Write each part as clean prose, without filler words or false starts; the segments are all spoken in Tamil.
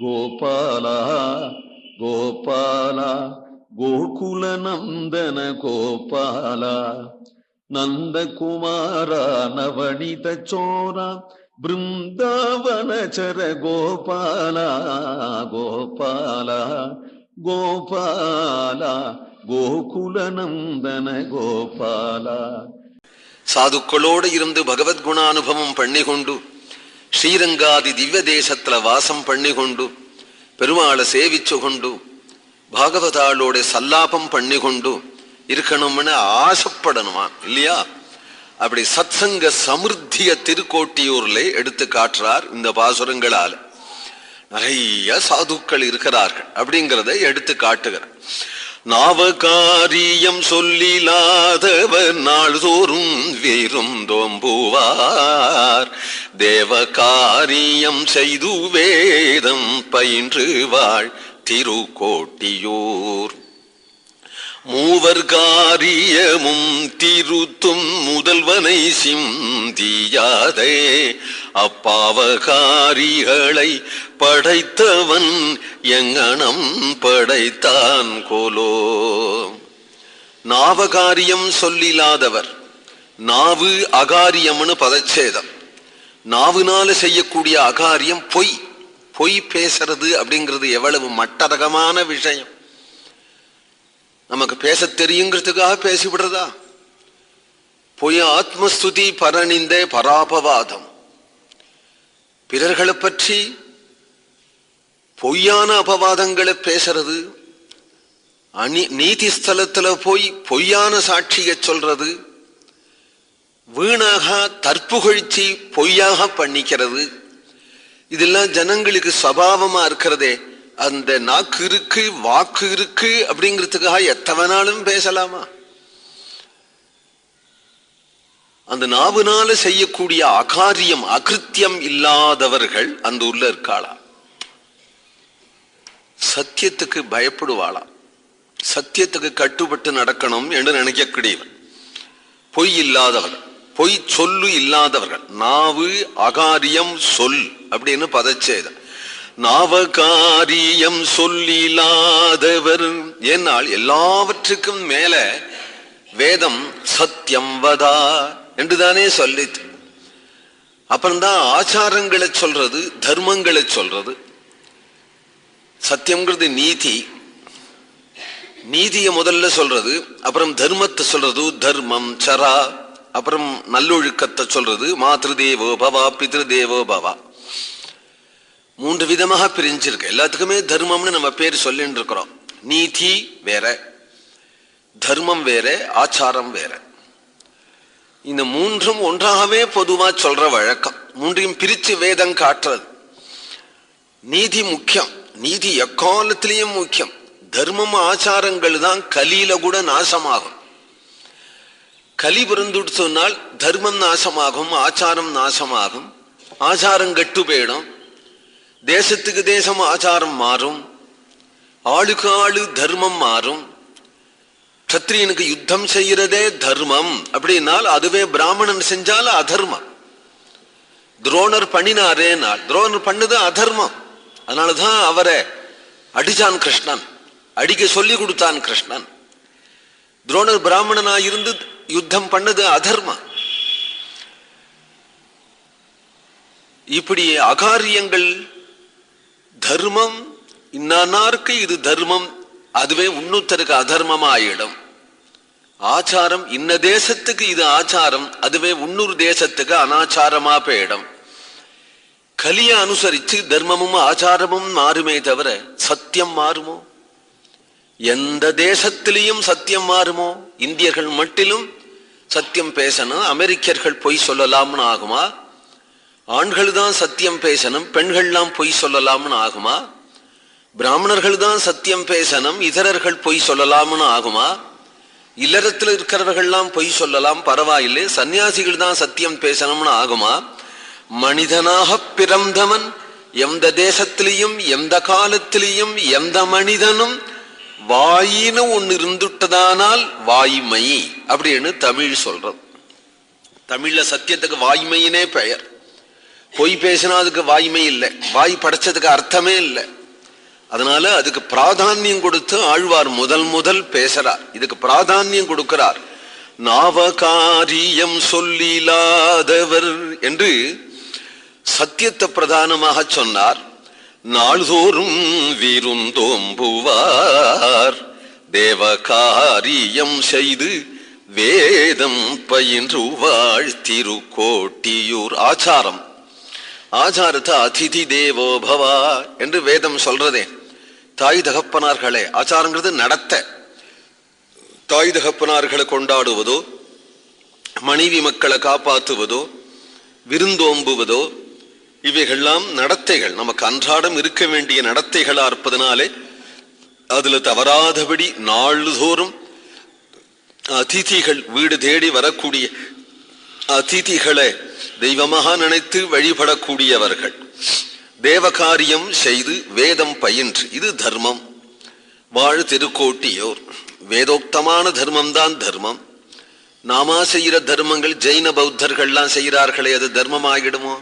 கோபால கோபால கோகுல நந்தன கோபால நந்தகுமார நவனித சோர பிருந்தாவனச்சர கோபால கோபால கோபால கோகுல நந்தன கோபால. சாதுக்களோடு இருந்து பகவத் குணானுபவம் பண்ணிக்கொண்டு ஸ்ரீரங்காதி திவ்ய தேசத்துல வாசம் பண்ணிக்கொண்டு பெருமாளை சேவிச்சு கொண்டு பாகவதாளோட சல்லாபம் பண்ணிக்கொண்டு இருக்கணும்னு ஆசைப்படணுமா இல்லையா? அப்படி சத்சங்க சமிருத்திய திருக்கோட்டியூர்ல எடுத்து காட்டுறார். இந்த பாசுரங்களால நிறைய சாதுக்கள் இருக்கிறார்கள் அப்படிங்கிறத எடுத்து காட்டுகிறார். நாவகாரியம் சொல்லிலாதவர் நாள்தோறும் வீரும் தோம்புவார், தேவகாரியம் செய்து வேதம் பயின்று வாழ் திருக்கோட்டியூர். மூவர் காரியமும் திருத்தும் முதல்வனை சிந்தியாதே, அப்பாவகாரிகளை படைத்தவன் எங்கனம் படைத்தான் கோலோ. நாவகாரியம் சொல்லிலாதவர், நாவு அகாரியம்னு பதச்சேதம். நாவுனால செய்யக்கூடிய அகாரியம் பொய். பொய் பேசுறது அப்படிங்கிறது எவ்வளவு மட்டரகமான விஷயம். நமக்கு பேச தெரியுங்கிறதுக்காக பேசிவிடுறதா? பொய் ஆத்மஸ்துதி பரணிந்தே பராபவாதம். பிறர்களை பற்றி பொய்யான அபவாதங்களை பேசுறது, நீதி ஸ்தலத்துல போய் பொய்யான சாட்சிய சொல்றது, வீணாக தற்புகழ்ச்சி பொய்யாக பண்ணிக்கிறது, இதெல்லாம் ஜனங்களுக்கு சபாவமா இருக்கிறதே. அந்த நாக்கு இருக்கு, வாக்கு இருக்கு அப்படிங்கிறதுக்காக எத்தவனாலும் பேசலாமா? அந்த நாவுனால செய்யக்கூடிய அகாரியம் அகிருத்தியம் இல்லாதவர்கள் அந்த ஊர்ல இருக்காளா? சத்தியத்துக்கு பயப்படுவாளா? சத்தியத்துக்கு கட்டுப்பட்டு நடக்கணும் என்று நினைக்கக்கூடியவன். பொய் இல்லாதவர், பொய் சொல்லு இல்லாதவர்கள். நாவு அகாரியம் சொல் அப்படின்னு பதச்சேதம். நாவகாரியம் சொல்லிலாதவர், ஏனால் எல்லாவற்றுக்கும் மேல வேதம் சத்தியம் வதா என்றுதானே சொல்லித்து. அப்புறம்தான் ஆச்சாரங்களை சொல்றது, தர்மங்களை சொல்றது. சத்தியம்ங்கிறது நீதி, நீதியை முதல்ல சொல்றது, அப்புறம் தர்மத்தை சொல்றது தர்மம் சரா, அப்புறம் நல்லொழுக்கத்தை சொல்றது மாத்ரு தேவோ பவா பித்ரு தேவோ பவா. மூன்று விதமாக பிரிஞ்சிருக்கு. எல்லாத்துக்குமே தர்மம்னு நம்ம பேர் சொல்லிட்டு இருக்கிறோம். நீதி வேற, தர்மம் வேற, ஆச்சாரம் வேற. இந்த மூன்றும் ஒன்றாகவே பொதுவா சொல்ற வழக்கம். மூன்றையும் பிரிச்சு வேதம் காட்டுறது. நீதி முக்கியம், நீதி எக்காலத்திலையும் முக்கியம். தர்மம் ஆச்சாரங்கள் தான் கலியில கூட நாசமாகும். கலி பிறந்துட்டு சொன்னால் தர்மம் நாசமாகும், ஆச்சாரம் நாசமாகும், ஆச்சாரம் கெட்டு போயிடும். தேசத்துக்கு தேசம் ஆச்சாரம் மாறும், ஆளுக்கு ஆளு தர்மம் மாறும். சத்திரியனுக்கு யுத்தம் செய்யறதே தர்மம் அப்படின்னால் அதுவே பிராமணன் செஞ்சால அதர்மம். துரோணர் பண்ணினாரே, துரோணர் பண்ணது அதர்மம். அதனாலதான் அவரை அடிச்சான் கிருஷ்ணன், அடிக்க சொல்லி கொடுத்தான் கிருஷ்ணன். துரோணர் பிராமணனா இருந்து யுத்தம் பண்ணது அதர்மம். இப்படி அகாரியங்கள் தர்மம் இன்னாருக்கு இது தர்மம், அதுவே இன்னொருத்தருக்கு அதர்மமா ஆயிடும். ஆச்சாரம் இன்ன தேசத்துக்கு இது ஆச்சாரம், அதுவே இன்னொரு தேசத்துக்கு அனாச்சாரமா போயிடும். கலியை அனுசரிச்சு தர்மமும் ஆச்சாரமும் மாறுமே தவிர சத்தியம் மாறுமோ? எந்த தேசத்திலையும் சத்தியம் மாறுமோ? இந்தியர்கள் மட்டிலும் சத்தியம் பேசணும், அமெரிக்கர்கள் பொய் சொல்லலாம்னு ஆகுமா? ஆண்கள் தான் சத்தியம் பேசணும், பெண்கள்லாம் பொய் சொல்லலாம்னு ஆகுமா? பிராமணர்கள் தான் சத்தியம் பேசணும், இதரர்கள் பொய் சொல்லலாம்னு ஆகுமா? இல்லறத்தில் இருக்கிறவர்கள்லாம் பொய் சொல்லலாம், பரவாயில்லை, சன்னியாசிகள் தான் சத்தியம் பேசணும்னு ஆகுமா? மனிதனாக பிறந்தவன் எந்த தேசத்திலையும் எந்த காலத்திலையும் எந்த மனிதனும் வாயின்னு ஒன்னு இருந்துட்டதானால் வாய்மை அப்படின்னு தமிழ் சொல்றது. தமிழ்ல சத்தியத்துக்கு வாய்மையினே பெயர். பொய் பேசினா அதுக்கு வாய்மை இல்லை, வாய் படைச்சதுக்கு அர்த்தமே இல்லை. அதனால அதுக்கு பிராதானியம் கொடுத்து ஆழ்வார் முதல் பேசுறார். இதுக்கு பிராதானியம் கொடுக்கிறார். நாவகாரியம் சொல்லிலாதவர் என்று சத்தியத்தை பிரதானமாக சொன்னார். நாள்தோறும் விருந்தோம்புவார், தேவகாரியம் செய்து வேதம் பயின்று வாழ்த்திருக்கோட்டியூர். ஆச்சாரம், ஆச்சாரத்தை அதிதி தேவோ பவா என்று வேதம் சொல்றதே. தாய் தகப்பனார்களே, ஆச்சாரங்கிறது நடத்த. தாய் தகப்பனார்களை கொண்டாடுவதோ, மனைவி மக்களை காப்பாற்றுவதோ, விருந்தோம்புவதோ, இவைகள்லாம் நடத்தைகள். நமக்கு அன்றாடம் இருக்க வேண்டிய நடத்தைகளா இருப்பதனாலே அதுல தவறாதபடி நாள்தோறும் அதிதிகள், வீடு தேடி வரக்கூடிய அதிதிகளை தெய்வமாக நினைத்து வழிபடக்கூடியவர்கள், தேவகாரியம் செய்து வேதம் பயின்று, இது தர்மம். வாழ் திருக்கோட்டியோர். வேதோக்தமான தர்மம் தான் தர்மம். நாமா செய்கிற தர்மங்கள் ஜெயின பௌத்தர்கள்லாம் செய்கிறார்களே, அது தர்மம் ஆகிடுமோ?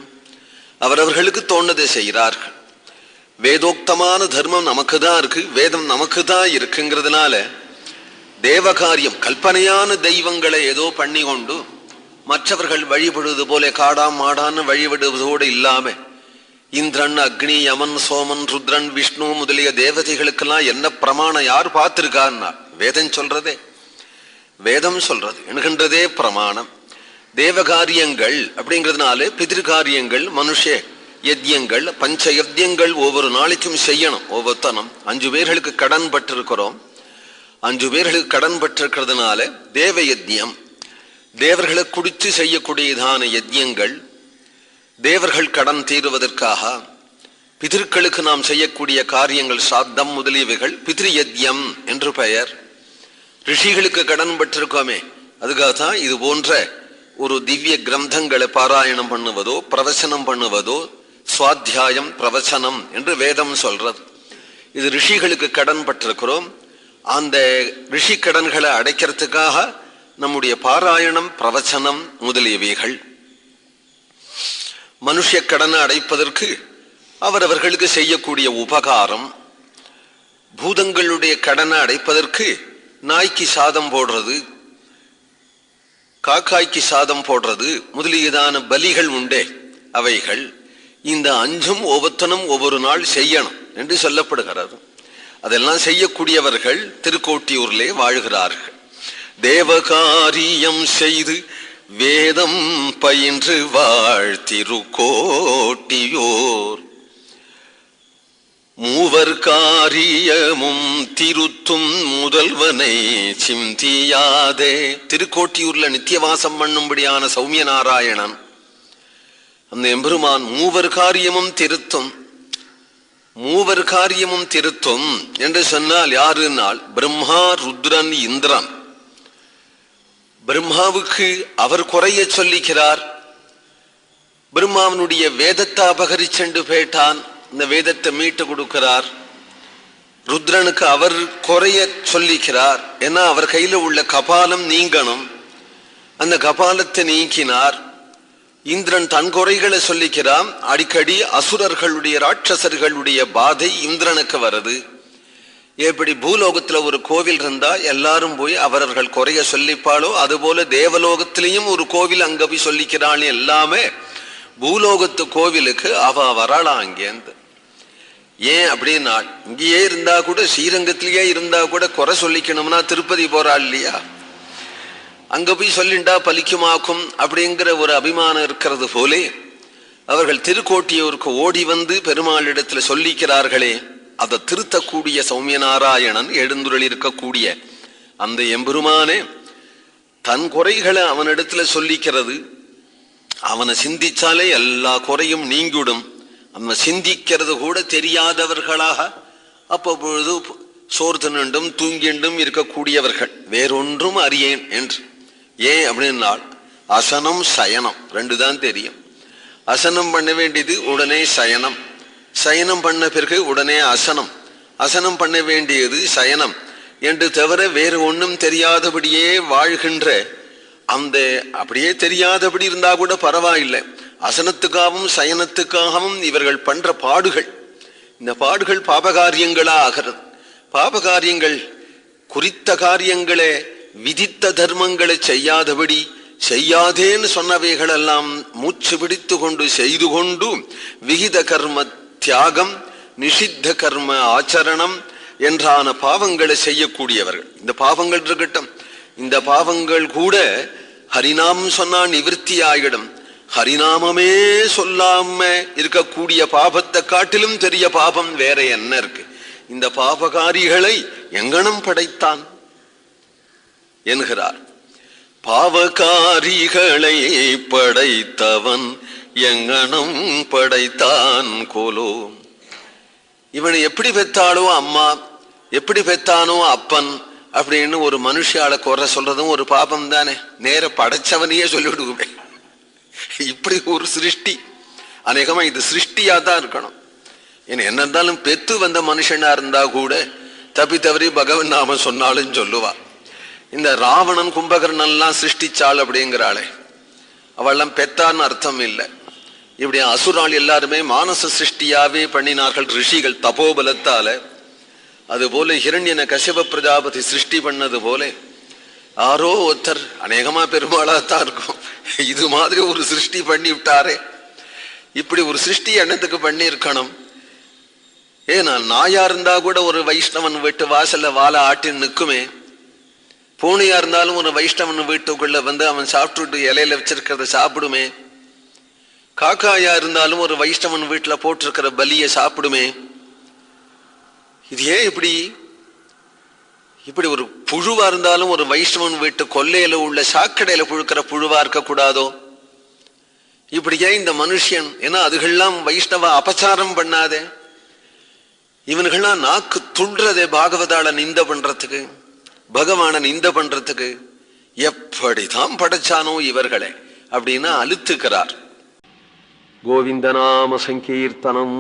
அவரவர்களுக்கு தோன்றதை செய்கிறார்கள். வேதோக்தமான தர்மம் நமக்கு தான் இருக்கு, வேதம் நமக்கு தான் இருக்குங்கிறதுனால தேவகாரியம், கல்பனையான தெய்வங்களை ஏதோ பண்ணி கொண்டு மற்றவர்கள் வழிபடுவது போல காடாம் மாடான்னு வழிபடுவதோடு இல்லாம இந்திரன், அக்னி, யமன், சோமன், ருத்ரன், விஷ்ணு முதலிய தேவதைகளுக்கெல்லாம் என்ன பிரமாணம் யார் பார்த்திருக்கான்னா வேதம் சொல்றதே. வேதம் சொல்றது என்கின்றதே பிரமாணம். தேவகாரியங்கள் அப்படிங்கிறதுனால பிதிர்காரியங்கள், மனுஷ யஜ்யங்கள், பஞ்ச யஜ்யங்கள் ஒவ்வொரு நாளைக்கும் செய்யணும். ஒவ்வொருத்தனும் 5 பேர்களுக்கு கடன் பட்டிருக்கிறோம். 5 பேர்களுக்கு கடன் பட்டிருக்கிறதுனால தேவ யஜ்யம், தேவர்களை குடித்து செய்யக்கூடியதான யஜ்யங்கள், தேவர்கள் கடன் தீருவதற்காக பிதிர்களுக்கு நாம் செய்யக்கூடிய காரியங்கள், சாத்தம் முதலியவைகள் பிதிரு யஜ்யம் என்று பெயர். ரிஷிகளுக்கு கடன் பட்டிருக்கோமே, அதுக்காகத்தான் இது போன்ற ஒரு திவ்ய கிரந்தங்களை பாராயணம் பண்ணுவதோ, பிரவச்சனம் பண்ணுவதோ, சுவாத்தியாயம் பிரவச்சனம் என்று வேதம் சொல்றது. இது ரிஷிகளுக்கு கடன் பட்டிருக்கிறோம். அந்த ரிஷி கடன்களை அடைக்கிறதுக்காக நம்முடைய பாராயணம், பிரவச்சனம் முதலியவைகள். மனுஷ கடனை அடைப்பதற்கு அவரவர்களுக்கு செய்யக்கூடிய உபகாரம், பூதங்களுடைய கடனை அடைப்பதற்கு நாய்க்கு சாதம் போடுறது, காக்காய்க்கு சாதம் போடுறது முதலியதான பலிகள் உண்டே, அவைகள். இந்த 5 ஒவ்வொருத்தனும் ஒவ்வொரு நாள் செய்யணும் என்று சொல்லப்படுகிறது. அதெல்லாம் செய்யக்கூடியவர்கள் திருக்கோட்டியூர்லே வாழ்கிறார்கள். தேவகாரியம் செய்து வேதம் பயின்று வாழ்த்திருக்கோட்டியோர். மூவர் காரியமும் திருத்தும் முதல்வனை சிந்தியாதே. திருக்கோட்டியூர்ல நித்தியவாசம் பண்ணும்படியான சௌமிய நாராயணன் அந்த எம்பெருமான் மூவர் காரியமும் திருத்தும். மூவர் காரியமும் திருத்தும் என்று சொன்னால் யாருனால் பிரம்மா, ருத்ரன், இந்திரன். பிரம்மாவுக்கு அவர் குறைய சொல்லிக்கிறார். பிரம்மாவனுடைய வேதத்தை அபகரிச்சென்று போயிட்டான், இந்த வேதத்தை மீட்டு கொடுக்கிறார். ருத்ரனுக்கு அவர் குறைய சொல்லிக்கிறார். ஏன்னா அவர் கையில உள்ள கபாலம் நீங்கணும், அந்த கபாலத்தை நீக்கினார். இந்திரன் தன் குறைகளை சொல்லிக்கிறான். அடிக்கடி அசுரர்களுடைய, ராட்சசர்களுடைய பாதை இந்திரனுக்கு வருது. எப்படி பூலோகத்துல ஒரு கோவில் இருந்தா எல்லாரும் போய் அவரவர்கள் குறைய சொல்லிப்பாளோ, அதுபோல தேவலோகத்திலையும் ஒரு கோவில் அங்க போய் சொல்லிக்கிறாள். எல்லாமே பூலோகத்து கோவிலுக்கு அவ வரலாம் அங்கேருந்து. ஏன் அப்படின்னா, இங்கேயே இருந்தா கூட, ஸ்ரீரங்கத்திலேயே இருந்தா கூட குறை சொல்லிக்கணும்னா திருப்பதி போறாள் இல்லையா, அங்க போய் சொல்லிண்டா பலிக்குமாக்கும் அப்படிங்கிற ஒரு அபிமானம் இருக்கிறது போலே அவர்கள் திருக்கோட்டியூருக்கு ஓடி வந்து பெருமாளிடத்துல சொல்லிக்கிறார்களே. அதை திருத்தக்கூடிய சௌமிய நாராயணன் எழுந்துருள் இருக்கக்கூடிய அந்த எம்பெருமானே தன் குறைகளை அவனிடத்துல சொல்லிக்கிறது. அவனை சிந்திச்சாலே எல்லா குறையும் நீங்கிடும். அவன் சிந்திக்கிறது கூட தெரியாதவர்களாக அப்பொழுது சோர்த்து நின்றும் தூங்கிண்டும் இருக்கக்கூடியவர்கள், வேறொன்றும் அறியேன் என்று. ஏன் அப்படின்னா அசனம் சயனம் 2 தான் தெரியும். அசனம் பண்ண வேண்டியது உடனே சயனம், சயனம் பண்ண பிறகு உடனே அசனம், அசனம் பண்ண வேண்டியது சயனம் என்று தவிர வேறு ஒன்றும் தெரியாதபடியே வாழ்கின்ற அந்த, அப்படியே தெரியாதபடி இருந்தா கூட பரவாயில்லை, அசனத்துக்காகவும் சயனத்துக்காகவும் இவர்கள் பண்ற பாடுகள், இந்த பாடுகள் பாபகாரியங்களா ஆகிறது. பாபகாரியங்கள் குறித்த காரியங்களே விதித்த தர்மங்களை செய்யாதபடி, செய்யாதேன்னு சொன்னவைகள் எல்லாம் மூச்சு பிடித்து கொண்டு செய்து கொண்டு விகித கர்ம தியாகம், நிஷித்த கர்ம ஆச்சரணம் என்றான பாவங்களை செய்யக்கூடியவர்கள். இந்த பாவங்கள் இருக்கட்டும், இந்த பாவங்கள் கூட ஹரிநாமம் சொன்னா நிவிருத்தி ஆகிடும். ஹரிநாமமே சொல்லாம இருக்கக்கூடிய பாபத்தை காட்டிலும் பெரிய பாபம் வேற என்ன இருக்கு? இந்த பாபகாரிகளை எங்கனம் படைத்தான் என்கிறார். பாவகாரிகளை படைத்தவன் எங்கனம் படைத்தான் கோலோ. இவனை எப்படி பெத்தாளோ அம்மா, எப்படி பெத்தானோ அப்பன் அப்படின்னு ஒரு மனுஷால குறை சொல்றதும் ஒரு பாபம் தானே. நேர படைச்சவனையே சொல்லிவிடுவே. இப்படி ஒரு சிருஷ்டி, அநேகமா இது சிருஷ்டியா தான் இருக்கணும். என்ன இருந்தாலும் பெத்து வந்த மனுஷனா இருந்தா கூட தப்பி தவறி பகவன் நாம சொன்னாலும் சொல்லுவா. இந்த ராவணன் கும்பகர்ணன் எல்லாம் சிருஷ்டிச்சாள் அப்படிங்கிறாளே, அவெல்லாம் பெத்தான்னு அர்த்தம் இல்லை. இப்படி அசுரால் எல்லாருமே மானச சிருஷ்டியாவே பண்ணினார்கள் ரிஷிகள் தபோபலத்தால. அதுபோல ஹிரண்யன கசிப பிரஜாபதி சிருஷ்டி பண்ணது போல யாரோ ஒருத்தர், அநேகமா பெருமாளாத்தான் இருக்கும், இது மாதிரி ஒரு சிருஷ்டி பண்ணி விட்டாரே. இப்படி ஒரு சிருஷ்டி எண்ணத்துக்கு பண்ணி இருக்கணும். ஏன்னா நாயா இருந்தா கூட ஒரு வைஷ்ணவன் வீட்டு வாசல்ல வாழை ஆட்டி நிற்குமே. பூனையா இருந்தாலும் ஒரு வைஷ்ணவன் வீட்டுக்குள்ள வந்து அவன் சாப்பிட்டுட்டு இலையில வச்சிருக்கிறத சாப்பிடுமே. காக்காயா இருந்தாலும் ஒரு வைஷ்ணவன் வீட்டுல போட்டிருக்கிற பலியை சாப்பிடுமே. இது ஏன் இப்படி? இப்படி ஒரு புழுவா இருந்தாலும் ஒரு வைஷ்ணவன் வீட்டு கொல்லையில உள்ள சாக்கடையில புழுக்கிற புழுவா இருக்க கூடாதோ? இப்படி ஏன் இந்த மனுஷன்? ஏன்னா அதுகள்லாம் வைஷ்ணவ அபச்சாரம் பண்ணாதே. இவனுகள்லாம் நாக்கு துள்றதே பாகவதால நிந்த பண்றதுக்கு, பகவான நிந்த பண்றதுக்கு. எப்படிதான் படைச்சானோ இவர்களை அப்படின்னு அழுத்துக்கிறார். கோவிந்த நாம சங்கீர்த்தனம்.